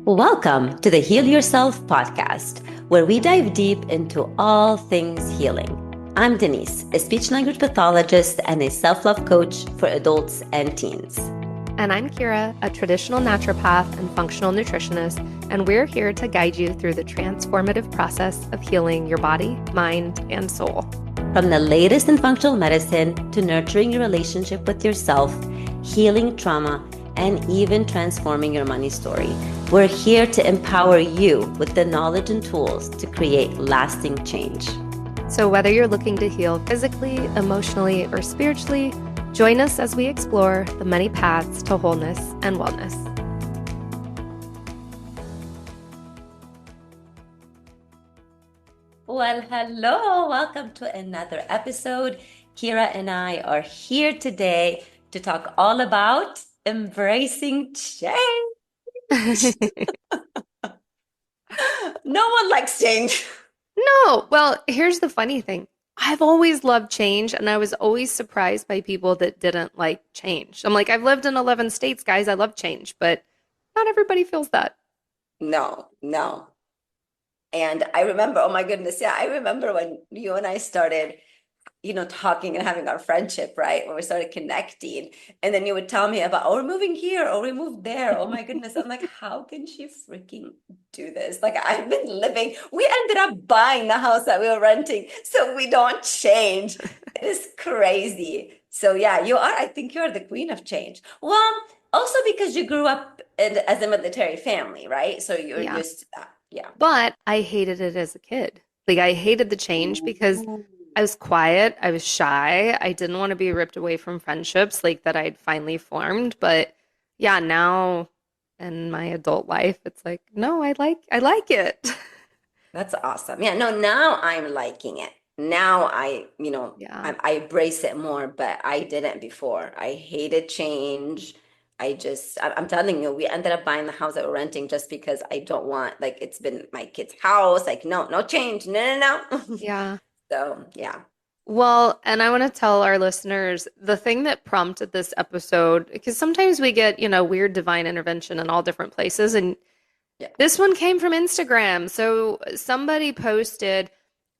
Welcome to the Heal Yourself podcast, where we dive deep into all things healing. I'm Denise, a speech language pathologist and a self-love coach for adults and teens. And I'm Kira, a traditional naturopath and functional nutritionist, and we're here to guide you through the transformative process of healing your body, mind, and soul. From the latest in functional medicine to nurturing your relationship with yourself, healing trauma, and even transforming your money story, we're here to empower you with the knowledge and tools to create lasting change. So whether you're looking to heal physically, emotionally, or spiritually, join us as we explore the many paths to wholeness and wellness. Well, hello. Welcome to another episode. Kira and I are here today to talk all about embracing change. No one likes change. No, well, here's the funny thing. I've always loved change, and I was always surprised by people that didn't like change. I'm like, I've lived in 11 states, guys. I love change, but not everybody feels that. No. And I remember, oh my goodness, yeah, I remember when you and I started, talking and having our friendship, right? When we started connecting. And then you would tell me about, oh, we're moving here, or we moved there. Oh my goodness. I'm like, how can she freaking do this? Like, I've been we ended up buying the house that we were renting, so we don't change. It is crazy. So yeah, I think you're the queen of change. Well, also because you grew up as a military family, right? So you're used to that. Yeah. But I hated it as a kid. Like, I hated the change because I was quiet. I was shy. I didn't want to be ripped away from friendships like that I'd finally formed. But yeah, now in my adult life, it's like, no, I like it. That's awesome. Yeah, no, now I'm liking it. Now I embrace it more, but I didn't before. I hated change. I'm telling you, we ended up buying the house that we're renting just because I don't want, like, it's been my kid's house. Like, no change. No. Yeah. So, yeah. Well, and I want to tell our listeners the thing that prompted this episode, because sometimes we get, weird divine intervention in all different places. And this one came from Instagram. So somebody posted,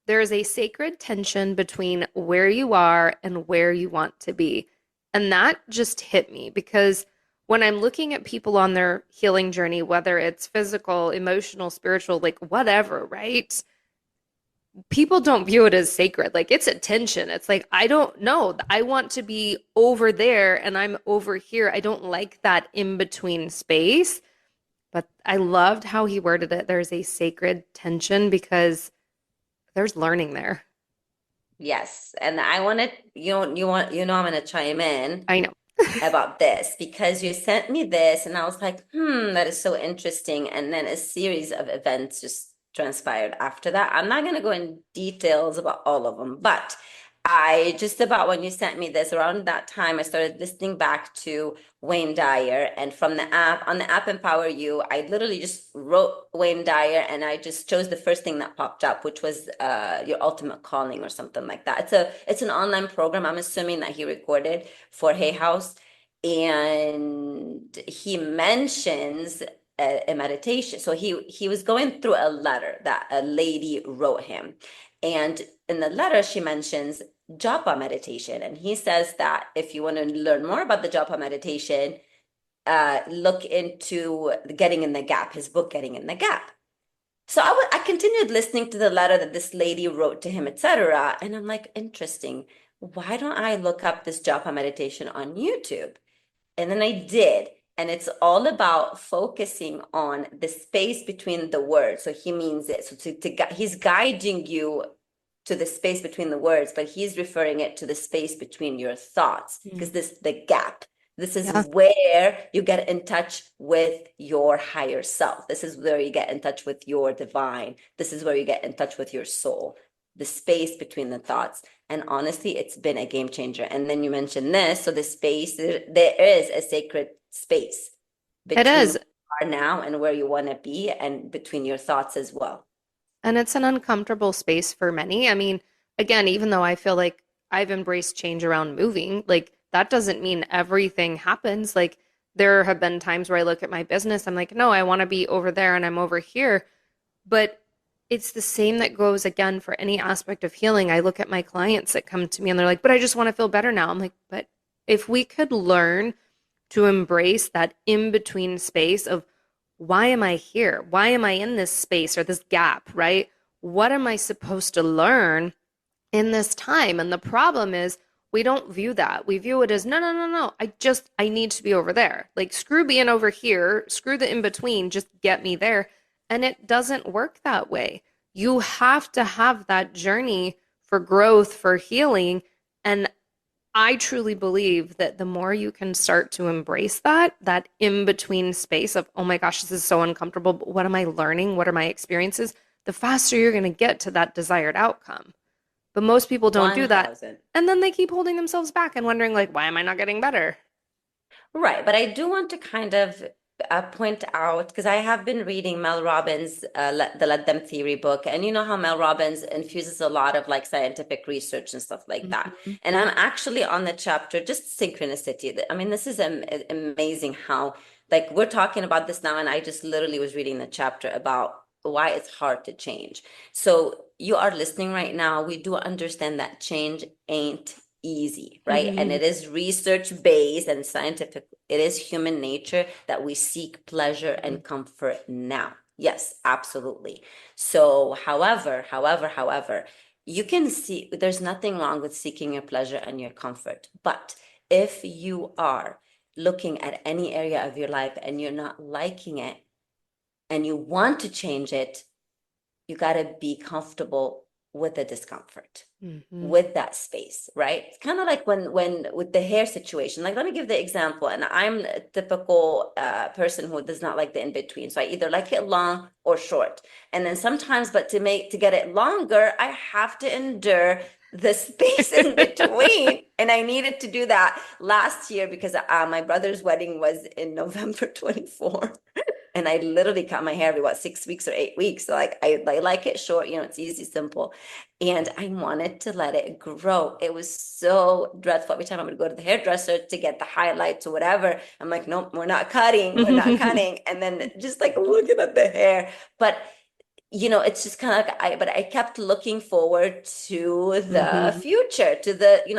there is a sacred tension between where you are and where you want to be. And that just hit me because when I'm looking at people on their healing journey, whether it's physical, emotional, spiritual, like whatever, right? People don't view it as sacred. Like, it's a tension. It's like, I don't know. I want to be over there and I'm over here. I don't like that in between space. But I loved how he worded it. There's a sacred tension because there's learning there. Yes. And I wanted, I'm going to chime in. I know. About this because you sent me this and I was like, that is so interesting. And then a series of events just transpired after that. I'm not going to go in details about all of them, but about when you sent me this, around that time, I started listening back to Wayne Dyer, and from on the app Empower You, I literally just wrote Wayne Dyer and I just chose the first thing that popped up, which was Your Ultimate Calling or something like that. It's an online program. I'm assuming that he recorded for Hay House, and he mentions a meditation. So he was going through a letter that a lady wrote him, and in the letter she mentions japa meditation, and he says that if you want to learn more about the japa meditation, look into Getting in the Gap, his book Getting in the Gap. So I continued listening to the letter that this lady wrote to him, etc., and I'm like, interesting, why don't I look up this japa meditation on YouTube? And then I did. And it's all about focusing on the space between the words. So he means it. So he's guiding you to the space between the words, but he's referring it to the space between your thoughts, because the gap. This is where you get in touch with your higher self. This is where you get in touch with your divine. This is where you get in touch with your soul, the space between the thoughts. And honestly, it's been a game changer. And then you mentioned this. So the space, there is a sacred space between it is. where you are now and where you want to be, and between your thoughts as well. And it's an uncomfortable space for many. I mean, again, even though I feel like I've embraced change around moving, like that doesn't mean everything happens. Like there have been times where I look at my business, I'm like, no, I want to be over there and I'm over here. But it's the same that goes again for any aspect of healing. I look at my clients that come to me and they're like, but I just want to feel better now. I'm like, but if we could learn to embrace that in between space of why am I here? Why am I in this space or this gap, right? What am I supposed to learn in this time? And the problem is we don't view that. We view it as no, no, no, no. I need to be over there. Like screw being over here, screw the in between, just get me there. And it doesn't work that way. You have to have that journey for growth, for healing. And I truly believe that the more you can start to embrace that in between space of, oh my gosh, this is so uncomfortable, but what am I learning? What are my experiences? The faster you're going to get to that desired outcome. But most people don't do that. 1000. And then they keep holding themselves back and wondering, like, why am I not getting better? Right, but I do want to kind of point out because I have been reading Mel Robbins' the Let Them Theory book, and you know how Mel Robbins infuses a lot of like scientific research and stuff like that. Mhm. And I'm actually on the chapter just synchronicity. I mean, this is amazing how like we're talking about this now, and I just literally was reading the chapter about why it's hard to change. So you are listening right now. We do understand that change ain't easy, right? And Mhm. it is research based and scientific. It is human nature that we seek pleasure and comfort now. Yes, absolutely. So, however, you can see there's nothing wrong with seeking your pleasure and your comfort. But if you are looking at any area of your life and you're not liking it and you want to change it, you got to be comfortable with the discomfort, Mhm. with that space, right? It's kind of like when with the hair situation. Like, let me give the example. And I'm a typical person who does not like the in between. So I either like it long or short. And then sometimes, but to get it longer, I have to endure the space in between. And I needed to do that last year because my brother's wedding was in November 24. And I literally cut my hair every 6 weeks or 8 weeks. So like I like it short, it's easy, simple. And I wanted to let it grow. It was so dreadful. Every time I would go to the hairdresser to get the highlights or whatever, I'm like, nope, we're not cutting, we're not cutting. And then just like looking at the hair. But it's just kind of like but I kept looking forward to the Mhm. future,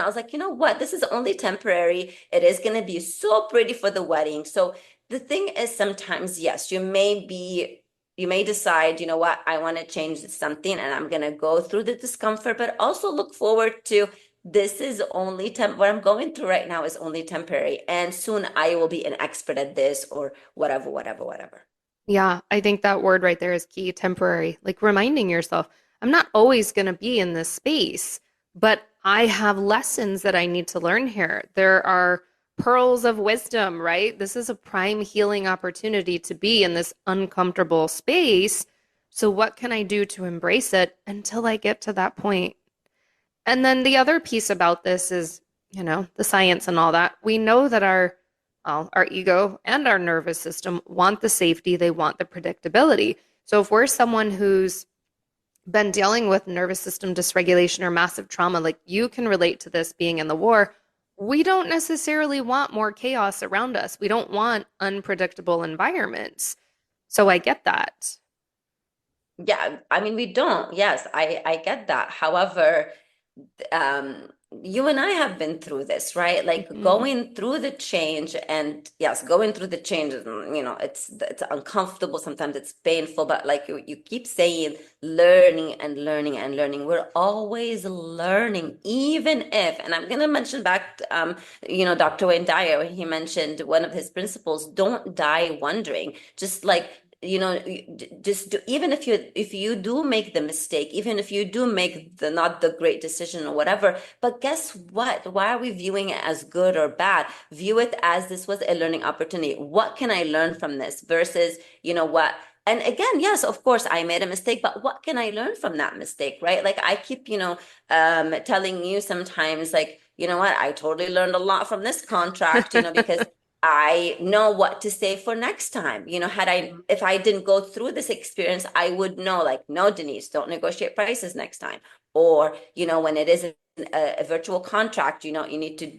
I was like, you know what? This is only temporary. It is going to be so pretty for the wedding. So the thing is, sometimes, yes, you may decide, you know what? I want to change something and I'm going to go through the discomfort, but also look forward to this is only what I'm going through right now is only temporary. And soon I will be an expert at this or whatever, whatever, whatever. Yeah, I think that word right there is key, temporary. Like reminding yourself, I'm not always going to be in this space, but I have lessons that I need to learn here. There are pearls of wisdom, right? This is a prime healing opportunity to be in this uncomfortable space. So, what can I do to embrace it until I get to that point? And then the other piece about this is, the science and all that. We know that our ego and our nervous system want the safety, they want the predictability. So if we're someone who's been dealing with nervous system dysregulation or massive trauma, like you can relate to this being in the war, we don't necessarily want more chaos around us. We don't want unpredictable environments. So I get that. Yeah, I mean, we don't. Yes, I get that. However, um, you and I have been through this, right? Like Mhm. going through the change, and yes, going through the change, it's uncomfortable. Sometimes it's painful, but like you keep saying, learning and learning and learning. We're always learning, even if, and I'm gonna mention back, Dr. Wayne Dyer, when he mentioned one of his principles, don't die wondering. Just like just do, even if you do make the mistake, even if you do make the not the great decision or whatever, but guess what, why are we viewing it as good or bad? View it as this was a learning opportunity. What can I learn from this versus what? And again, yes, of course I made a mistake, but what can I learn from that mistake, right? Like I keep telling you sometimes, like, you know what, I totally learned a lot from this contract, because I know what to say for next time. If I didn't go through this experience, I would know, like, no, Denise, don't negotiate prices next time. Or, when it is a virtual contract, you need to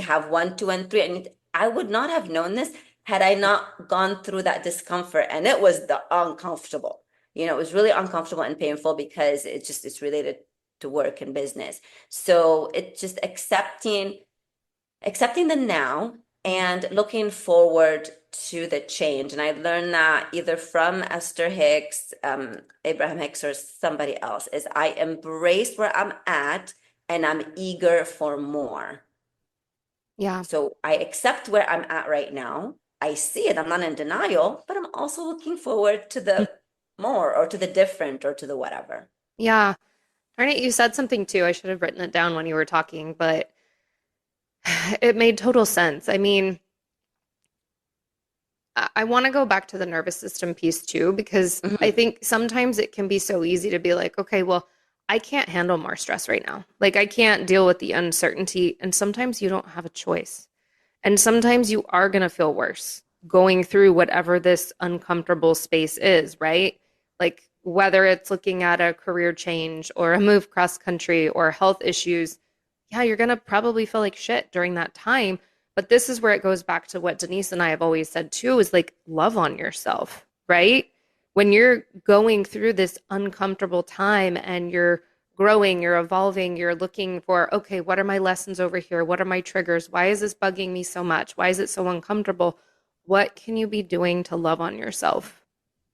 have one, two, and three. I would not have known this had I not gone through that discomfort. And it was the uncomfortable. It was really uncomfortable and painful because it's related to work and business. So it's just accepting the now and looking forward to the change. And I learned that either from Esther Hicks, Abraham Hicks, or somebody else, is I embrace where I'm at and I'm eager for more. Yeah. So I accept where I'm at right now. I see it. I'm not in denial, but I'm also looking forward to the more or to the different or to the whatever. Yeah. Darn it, you said something too. I should have written it down when you were talking, but it made total sense. I mean, I want to go back to the nervous system piece too, because I Mhm. think sometimes it can be so easy to be like, okay, well, I can't handle more stress right now. Like, I can't deal with the uncertainty. And sometimes you don't have a choice. And sometimes you are going to feel worse going through whatever this uncomfortable space is, right? Like, whether it's looking at a career change or a move cross country or health issues, yeah, you're going to probably feel like shit during that time. But this is where it goes back to what Denise and I have always said too, is like love on yourself, right? When you're going through this uncomfortable time and you're growing, you're evolving, you're looking for, okay, what are my lessons over here? What are my triggers? Why is this bugging me so much? Why is it so uncomfortable? What can you be doing to love on yourself?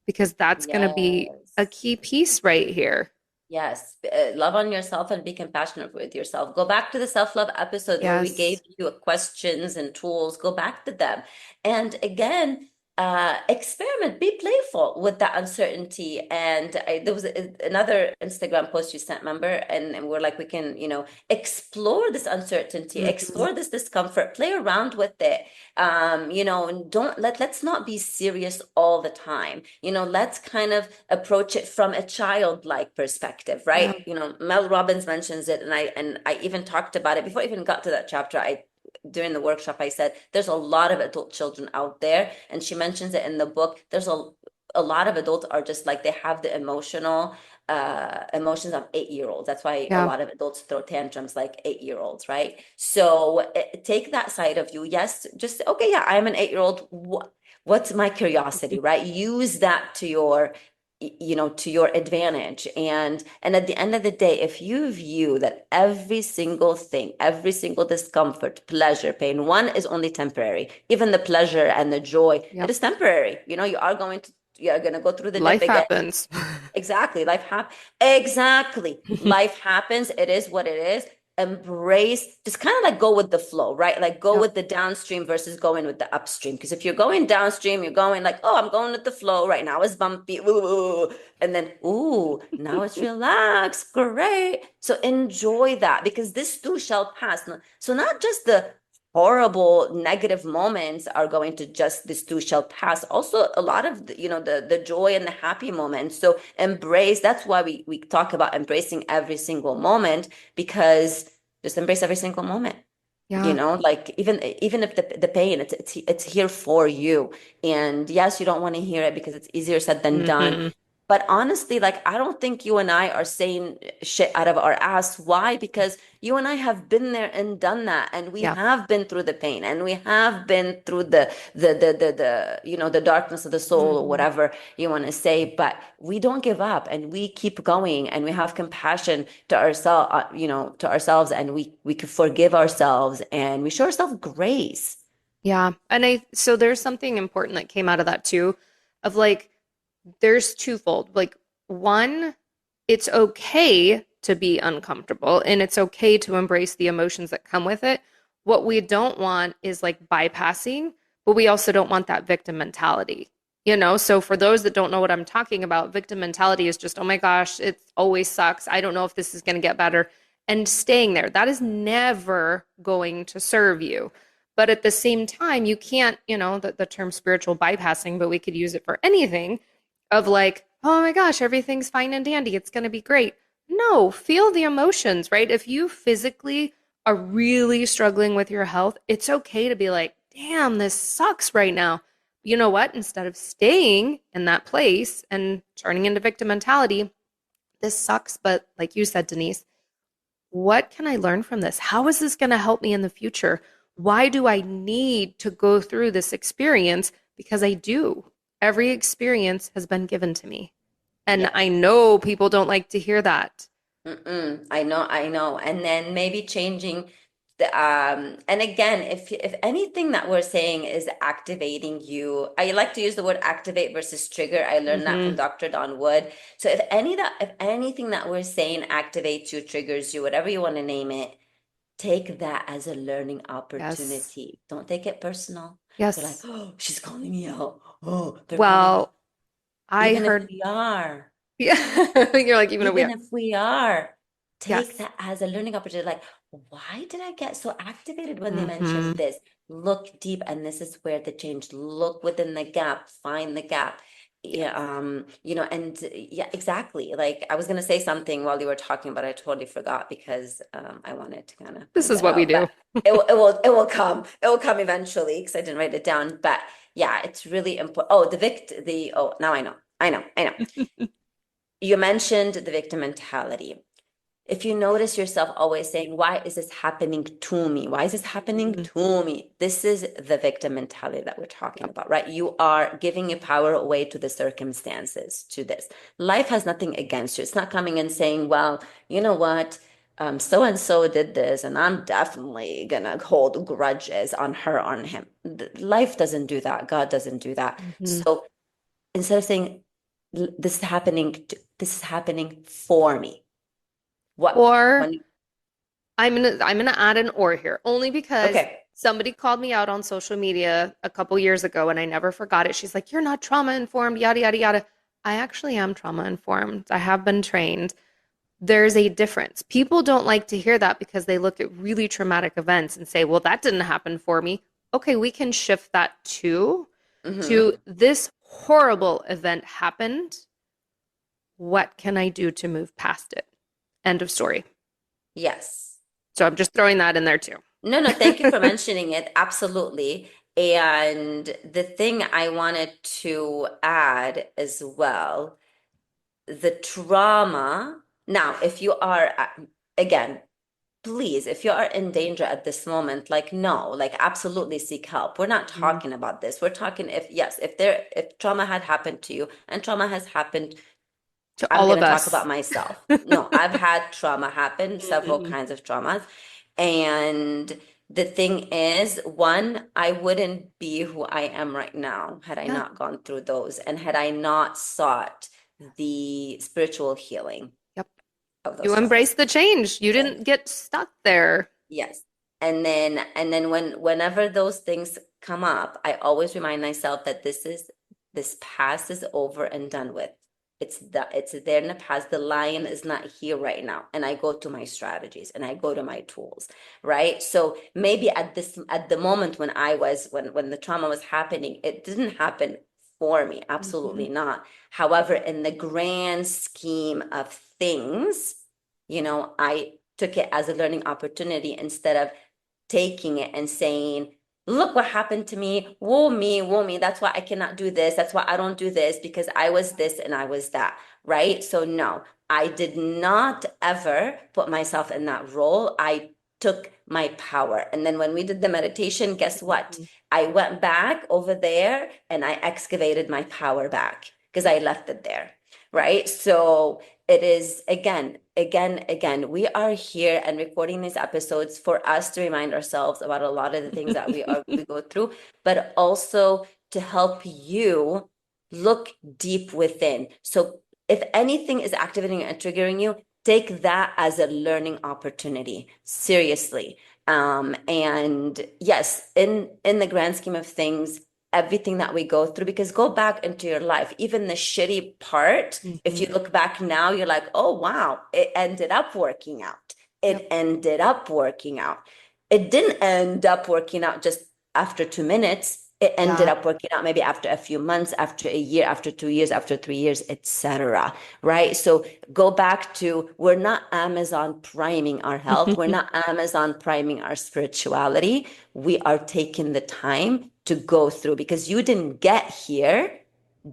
Because that's going to be a Yes. key piece right here. Yes, love on yourself and be compassionate with yourself. Go back to the self-love episode where we gave Yes. you questions and tools. Go back to them. And again, experiment, be playful with that uncertainty. And there was another Instagram post you sent, remember? And we're like, we can, explore this uncertainty, Mhm. explore this discomfort, play around with it. And let's not be serious all the time. Let's kind of approach it from a childlike perspective, Yeah. right? Mel Robbins mentions it, and I even talked about it before I even got to that chapter. I During the workshop, I said there's a lot of adult children out there, and she mentions it in the book. There's a lot of adults are just like they have the emotions of 8 year olds. That's why a Yeah. lot of adults throw tantrums like 8 year olds, right? So take that side of you. Yes, just okay, yeah, I'm an 8 year old. What's my curiosity, right? Use that to your advantage. And at the end of the day, if you view that every single thing, every single discomfort, pleasure, pain, one is only temporary. Even the pleasure and the joy, it Yep. is temporary. You are going to go through the dip Life again. happens. Exactly. Exactly. Life happens. It is what it is. Embrace, just kind of like go with the flow, right? Like go Yep. with the downstream versus going with the upstream. Because if you're going downstream, you're going like, oh, I'm going with the flow right now. It's bumpy. Ooh. And then, ooh, now it's relaxed. Great. So enjoy that because this too shall pass. So not just the horrible negative moments are going to just this too shall pass, also a lot of the joy and the happy moments. So embrace, that's why we talk about embracing every single moment, because just embrace every single moment. Yeah. Like even if the pain, it's here for you. And yes, you don't want to hear it because it's easier said than done. Hmm. But honestly, like I don't think you and I are saying shit out of our ass. Why? Because you and I have been there and done that, and we Yeah. have been through the pain, and we have been through the darkness of the soul, or Hmm. whatever you want to say. But we don't give up, and we keep going, and we have compassion to ourselves, to ourselves, and we can forgive ourselves, and we show ourselves grace. Yeah. So there's something important that came out of that too, of like, there's twofold. Like, one, it's okay to be uncomfortable and it's okay to embrace the emotions that come with it. What we don't want is like bypassing, but we also don't want that victim mentality. So for those that don't know what I'm talking about, victim mentality is just, oh my gosh, it always sucks. I don't know if this is going to get better. And staying there, that is never going to serve you. But at the same time, you can't, the term spiritual bypassing, but we could use it for anything of like, oh my gosh, everything's fine and dandy. It's going to be great. No, feel the emotions, right? If you physically are really struggling with your health, it's okay to be like, damn, this sucks right now. You know what? Instead of staying in that place and turning into victim mentality, this sucks. But like you said, Denise, what can I learn from this? How is this going to help me in the future? Why do I need to go through this experience? Because I do. Every experience has been given to me. And I Yes. know people don't like to hear that. Mm-mm. I know, I know. And then maybe changing the and again, if anything that we're saying is activating you, I like to use the word activate versus trigger. I learned that from Hmm. Dr. Don Wood. So if anything that we're saying activates you, triggers you, whatever you want to name it, take that as a learning Yes. opportunity. Don't take it personal. You're like, Yes. oh, she's calling me out. Oh, they're calling me. Well, I Even if heard, we are. yeah, you're like, even if we Even have, if we are, take yes. that as a learning opportunity. Like, why did I get so activated when they Hmm. mentioned this? Look deep, and this is where the change. Look within the gap, find the gap. Yeah, Yes. and yeah, exactly. Like I was gonna say something while you were talking, but I totally forgot because I wanted to kind of This point is that what we out. But do. it will come eventually because I didn't write it down. But yeah, it's really important. Oh, now I know. You mentioned the victim mentality. If you notice yourself always saying, why is this happening to me? Why is this happening Mhm. to me? This is the victim mentality that we're talking Yep. about, right? You are giving your power away to the circumstances, to this. Life has nothing against you. It's not coming and saying, well, you know what? So and so did this, and I'm definitely gonna hold grudges on her, on him. Life doesn't do that. God doesn't do that. Hmm. So instead of saying, this is happening for me. What Or when I'm gonna add an or here, only because okay. somebody called me out on social media a couple years ago and I never forgot it. She's like, "You're not trauma informed, yada yada yada." I actually am trauma informed. I have been trained. There's a difference. People don't like to hear that because they look at really traumatic events and say, "Well, that didn't happen for me." Okay, we can shift that to Hmm. this horrible event happened. What can I do to move past it? End of story. Yes. So I'm just throwing that in there too. No, no, thank you for mentioning it. Absolutely. And the thing I wanted to add as well, the trauma. Now, if you are, again, please, if you are in danger at this moment, like, no, like, absolutely seek help. We're not Mhm. talking about this. We're talking if, yes, if trauma had happened to you and trauma has happened. To I'm all going of to talk us. about myself. No, I've had trauma happen, several Mhm. kinds of traumas. And the thing is, one, I wouldn't be who I am right now had I Yeah. not gone through those and had I not sought the spiritual healing Yep. of You those traumas. embrace the change. You Okay. didn't get stuck there. Yes. And then whenever those things come up, I always remind myself that this past is over and done with. It's there in the past. The lion is not here right now. And I go to my strategies and I go to my tools, right? So maybe at the moment when the trauma was happening, it didn't happen for me. Mhm. Absolutely not. However, in the grand scheme of things, I took it as a learning opportunity instead of taking it and saying, look what happened to me. Woe me, woe me. That's why I cannot do this. That's why I don't do this because I was this and I was that. Right. So, no, I did not ever put myself in that role. I took my power. And then when we did the meditation, guess what? Mhm. I went back over there and I excavated my power back because I left it there. Right. So, it is again, we are here and recording these episodes for us to remind ourselves about a lot of the things that we go through, but also to help you look deep within. So if anything is activating and triggering you, take that as a learning opportunity. Seriously. And yes, in the grand scheme of things, everything that we go through, because go back into your life, even the shitty part, if you Mhm. look back now, you're like, oh, wow, it ended up working out. Yep. It ended up working out. It didn't end up working out just after 2 minutes. It ended Yeah. up working out maybe after a few months, after a year, after 2 years, after 3 years, etc. Right? So go back to, we're not Amazon priming our health. We're not Amazon priming our spirituality. We are taking the time to go through because you didn't get here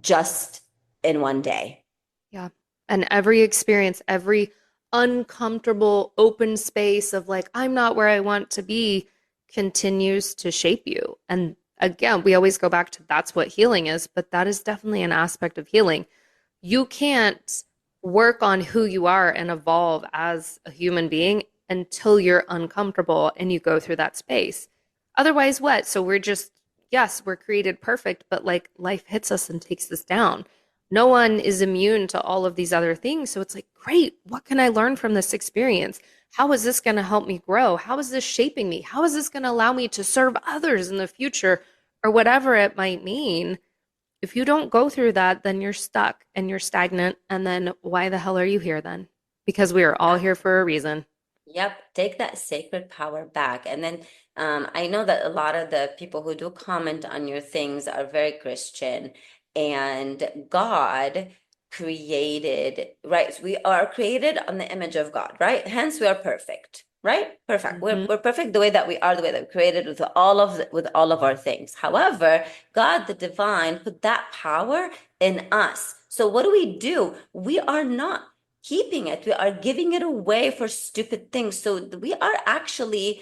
just in one day. Yeah. And every experience, every uncomfortable open space of like, I'm not where I want to be, continues to shape you. And again, we always go back to that's what healing is, but that is definitely an aspect of healing. You can't work on who you are and evolve as a human being until you're uncomfortable and you go through that space. Otherwise, what? So we're just, yes, we're created perfect, but like life hits us and takes us down. No one is immune to all of these other things. So it's like, great, what can I learn from this experience? How is this going to help me grow? How is this shaping me? How is this going to allow me to serve others in the future or whatever it might mean? If you don't go through that, then you're stuck and you're stagnant. And then why the hell are you here then? Because we are all here for a reason. Yep, take that sacred power back. And then I know that a lot of the people who do comment on your things are very Christian, and God created, right? We are created on the image of God, right? Hence, we are perfect, right? Perfect. Mm-hmm. We're perfect the way that we are, the way that we're created with all of our things. However, God, the divine, put that power in us. So what do? We are not keeping it. We are giving it away for stupid things. So we are actually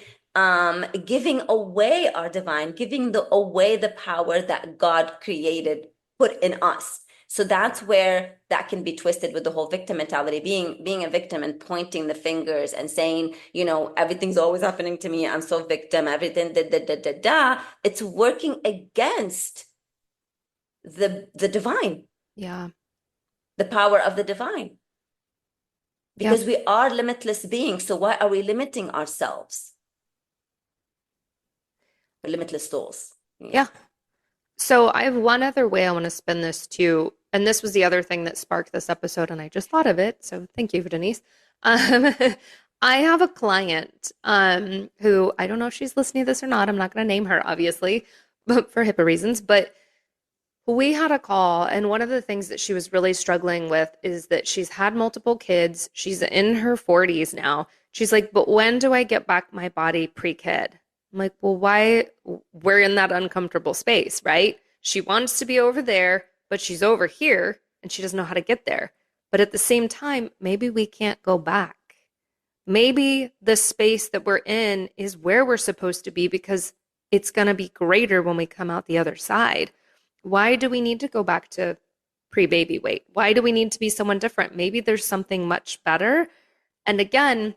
giving away our divine, giving away the power that God created, put in us. So that's where that can be twisted with the whole victim mentality, being a victim and pointing the fingers and saying, everything's always happening to me. I'm so victim, everything, da, da, da, da, da. It's working against the divine, Yeah. the power of the divine. Yeah. Because we are limitless beings. So why are we limiting ourselves? We're limitless souls. Yeah. So I have one other way I want to spin this too. And this was the other thing that sparked this episode, and I just thought of it. So thank you, Denise. Um, I have a client who I don't know if she's listening to this or not. I'm not going to name her, obviously, but for HIPAA reasons. But we had a call, and one of the things that she was really struggling with is that she's had multiple kids. She's in her 40s now. She's like, but when do I get back my body pre-kid? I'm like, well, why? We're in that uncomfortable space, right? She wants to be over there, but she's over here and she doesn't know how to get there. But at the same time, maybe we can't go back. Maybe the space that we're in is where we're supposed to be because it's going to be greater when we come out the other side. Why do we need to go back to pre-baby weight? Why do we need to be someone different? Maybe there's something much better. And again,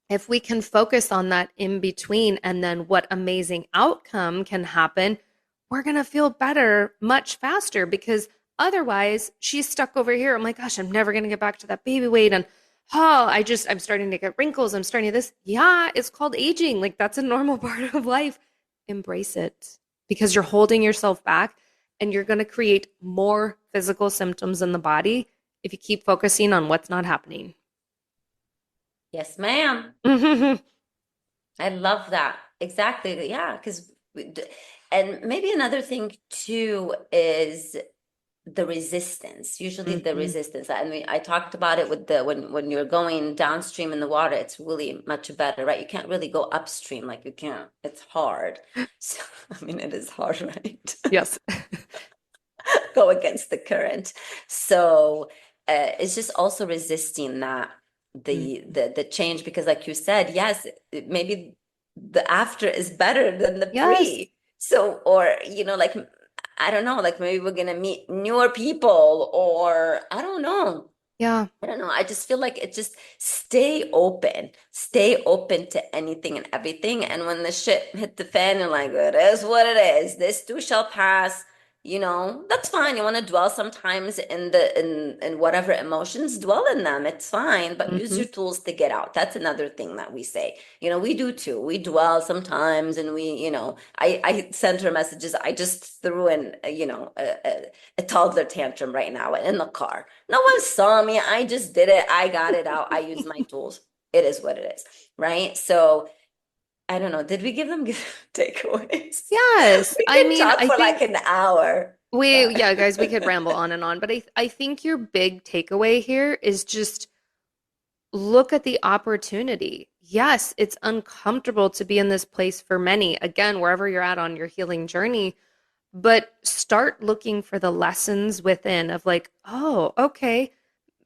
if we can focus on that in between and then what amazing outcome can happen, we're going to feel better much faster because otherwise she's stuck over here. I'm like, gosh, I'm never going to get back to that baby weight. And I'm starting to get wrinkles. I'm starting to this. Yeah, it's called aging. Like that's a normal part of life. Embrace it because you're holding yourself back and you're going to create more physical symptoms in the body if you keep focusing on what's not happening. Yes, ma'am. I love that. Exactly. Yeah, and maybe another thing too is the resistance. Usually the Mm-hmm. resistance. I talked about it with the when you're going downstream in the water, it's really much better, right? You can't really go upstream like you can't. It's hard. So it is hard, right? Yes. Go against the current. So it's just also resisting that the change because like you said, yes, maybe the after is better than the Yes. pre. So or like I don't know, like maybe we're gonna meet newer people or I don't know. Yeah. I don't know. I just feel like it just stay open to anything and everything. And when the shit hit the fan, you're like, it is what it is. This too shall pass. That's fine. You want to dwell sometimes in whatever emotions, dwell in them. It's fine, but use Mm-hmm. your tools to get out. That's another thing that we say. We do too. We dwell sometimes, and I send her messages. I just threw in, a toddler tantrum right now in the car. No one saw me. I just did it. I got it out. I used my tools. It is what it is, right? So I don't know. Did we give them good takeaways? Yes. We I could mean, talk I for like think an hour, but yeah, guys, we could ramble on and on, but I think your big takeaway here is just look at the opportunity. Yes, it's uncomfortable to be in this place for many, again, wherever you're at on your healing journey, but start looking for the lessons within of like, oh, okay,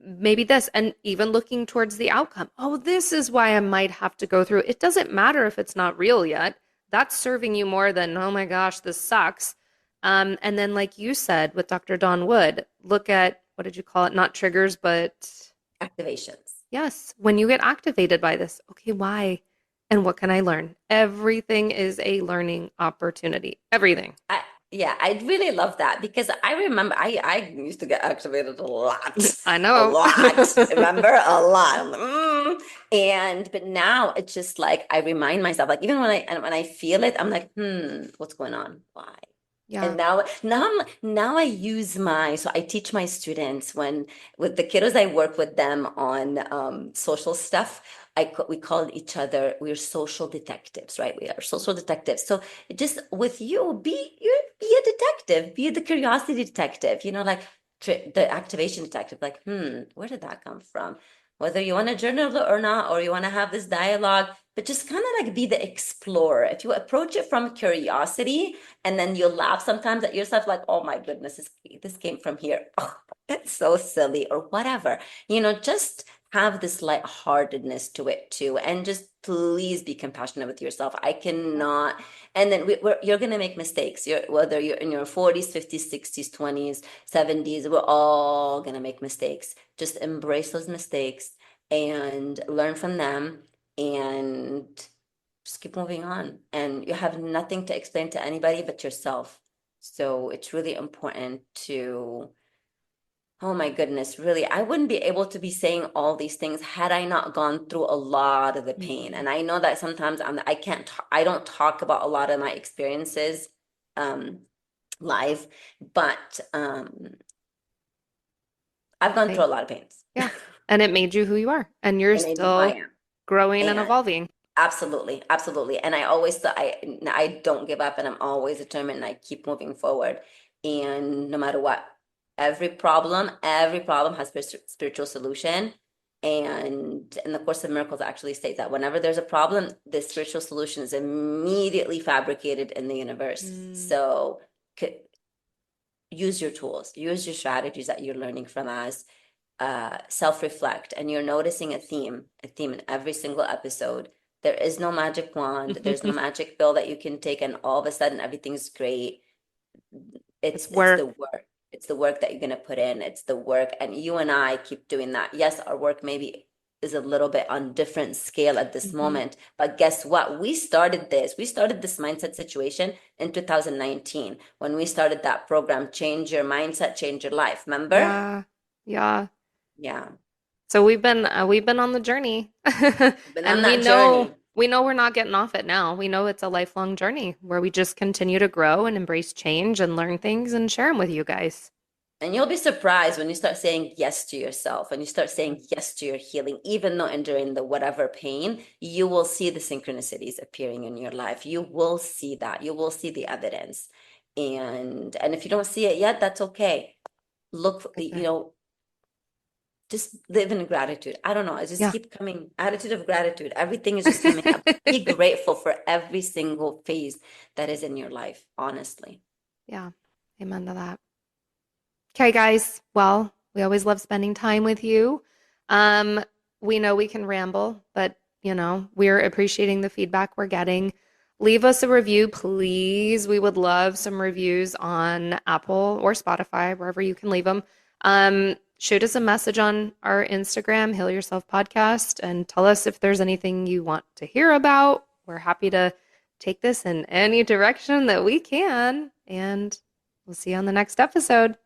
maybe this, and even looking towards the outcome. Oh, this is why I might have to go through. It doesn't matter if it's not real yet. that's serving you more than, oh my gosh, this sucks. And then, like you said with Dr. Don Wood, look at what did you call it? Not triggers, but Activations. yes, when you get activated by this, okay, why? And what can I learn? Everything is a learning opportunity. Everything. I, yeah, I really love that because I remember I used to get activated a lot, I a know. lot. Remember, a lot. I'm like, And but now it's just like I remind myself, like even when I feel it, I'm like, what's going on? Why? Yeah. And now I use so I teach my students when with the kiddos I work with them on social stuff. We call each other we're social detectives, right? We are social detectives. So just with be a detective, be the curiosity detective. Like the activation detective. Like, where did that come from? Whether you want to journal it or not, or you want to have this dialogue, but just kind of like be the explorer. If you approach it from curiosity and then you'll laugh sometimes at yourself, like, oh my goodness, this came from here. Oh, that's so silly, or whatever. Just have this lightheartedness to it too. And just please be compassionate with yourself. I Yeah. cannot. And then you're going to make mistakes. Whether you're in your 40s, 50s, 60s, 20s, 70s, we're all going to make mistakes. Just embrace those mistakes and learn from them and just keep moving on. And you have nothing to explain to anybody but yourself. So it's really important to, oh my goodness, really, I wouldn't be able to be saying all these things had I not gone through a lot of the pain. Mhm. And I know that sometimes I can't, I don't talk about a lot of my experiences um, live, but I've gone through They, a lot of pains. yeah. And it made you who you are. And you're It made me who I still am. growing and And evolving. absolutely, absolutely. And I always thought I don't give up and I'm always determined and I keep moving forward. And no matter what, every problem has spiritual solution. And in the Course of Miracles actually states that whenever there's a problem, the spiritual solution is immediately fabricated in the universe. Mm. So use your tools, use your strategies that you're learning from us, self-reflect, and you're noticing a theme in every single episode. There is no magic wand, there's no magic pill that you can take and all of a sudden everything's great. it's It's it's the work. work. It's the work that you're going to put in. It's the work, and you and I keep doing that. Yes, our work maybe is a little bit on different scale at this Hmm. moment, but guess what? We started this mindset situation in 2019 when we started that program, Change Your Mindset, Change Your Life. Remember? Yeah. Yeah. Yeah. So we've been on the journey. Been on And that journey. we know we're not getting off it now. We know it's a lifelong journey where we just continue to grow and embrace change and learn things and share them with you guys. And you'll be surprised when you start saying yes to yourself and you start Yeah. saying yes to your healing, even though enduring the whatever pain, you will see the synchronicities appearing in your life. You will see that. You will see the evidence. And if you don't see it yet, that's okay. Look, Get there. just live in gratitude. I don't know. I just Yeah. keep coming. Attitude of gratitude. Everything is just coming up. Be grateful for every single phase that is in your life, honestly. Yeah. Amen to that. Okay, guys. Well, we always love spending time with you. Um, we know we can ramble, but we're appreciating the feedback we're getting. Leave us a review, please. We would love some reviews on Apple or Spotify, wherever you can leave them. Shoot us a message on our Instagram, Heal Yourself Podcast, and tell us if there's anything you want to hear about. We're happy to take this in any direction that we can, and we'll see you on the next episode.